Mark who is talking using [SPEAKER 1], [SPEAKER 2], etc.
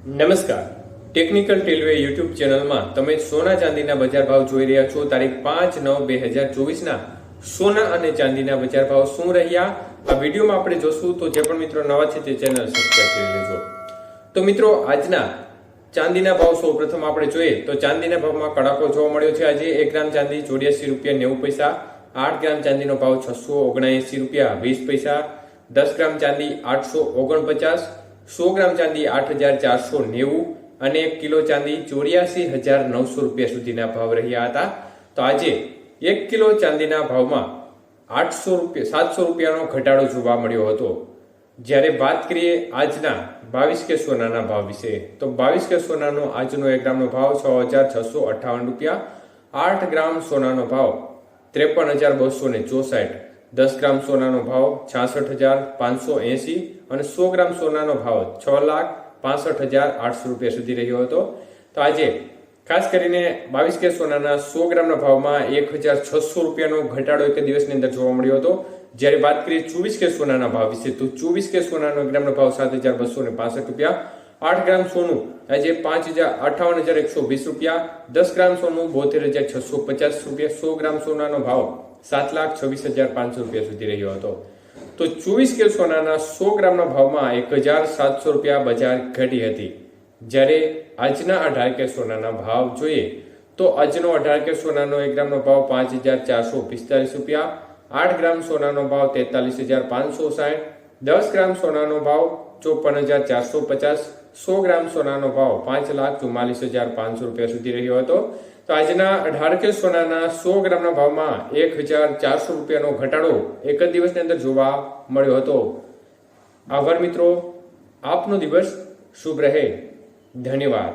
[SPEAKER 1] નમસ્કાર, technical ટેલવે YouTube ચેનલમાં તમે સોના ચાંદીના બજાર ભાવ જોઈ રહ્યા છો. તારીખ 5/9/2024 સોના અને ચાંદીના બજાર ભાવ શું રહ્યા આ વિડીયોમાં આપણે જોશું. તો જે પણ મિત્રો નવા છે તે ચેનલ સબસ્ક્રાઇબ કરી લેજો. તો મિત્રો, આજના ચાંદીના ભાવ સૌ પ્રથમ આપણે જોઈએ તો ચાંદીના ભાવમાં કડાકો જોવા મળ્યો છે. આજે 1 ગ્રામ ચાંદી 84 રૂપિયા 90 પૈસા, 8 ગ્રામ ચાંદીનો ભાવ 679 રૂપિયા 20 પૈસા, 10 ગ્રામ ચાંદી 849, 100 ગ્રામ ચાંદી 8490 અને 1 કિલો ચાંદી 84,900 રૂપિયા સુધીના ભાવ રહ્યા હતા. તો આજે 1 કિલો ચાંદીના ભાવમાં 700 રૂપિયાનો ઘટાડો જોવા મળ્યો હતો. જ્યારે વાત કરીએ આજના 22 કે સોનાના ભાવ વિશે, તો 22 કે સોનાનો આજનો 1 ગ્રામનો ભાવ 6,658 રૂપિયા, 8 ગ્રામ સોનાનો ભાવ 53,264, 10 ગ્રામ સોનાનો ભાવ 66,580 અને 100 ગ્રામ સોનાનો ભાવ 6,65,800 રૂપિયા સુધી રહ્યો હતો. તો આજે ખાસ કરીને 22 કે સોનાના 100 ગ્રામના ભાવમાં 1,600 રૂપિયાનો ઘટાડો એક દિવસની અંદર જોવા મળ્યો હતો. જ્યારે વાત કરીએ 24 કે સોનાના ભાવ વિશે, તો 24 કે સોનાનો 1 ગ્રામનો ભાવ 7,265 રૂપિયા, 8 ગ્રામ સોનું આજે 58,120 રૂપિયા, 10 ગ્રામ સોનું 72,650 રૂપિયા, 100 ગ્રામ સોનાનો ભાવ 7,26,500 રૂપિયા સુધી રહ્યો હતો. તો 24 કે સોનાના 100 ગ્રામના ભાવમાં 1,700 રૂપિયા બજાર ઘટી હતી. જ્યારે આજના 18 કે સોનાના ભાવ જોઈએ તો આજનો 18 કે સોનાનો 1 ગ્રામનો ભાવ 5,445 રૂપિયા, 8 ગ્રામ સોનાનો ભાવ 43,560, 10 ગ્રામ સોનાનો ભાવ 54,450, 100 ગ્રામ સોનાનો ભાવ 5,44,500 રૂપિયા સુધી રહ્યો હતો. તો આજના 18 કે સોનાના 100 ગ્રામના ભાવમાં 1,400 રૂપિયાનો ઘટાડો એક જ દિવસની અંદર જોવા મળ્યો હતો. આભાર મિત્રો, આપનો દિવસ શુભ રહે. ધન્યવાદ.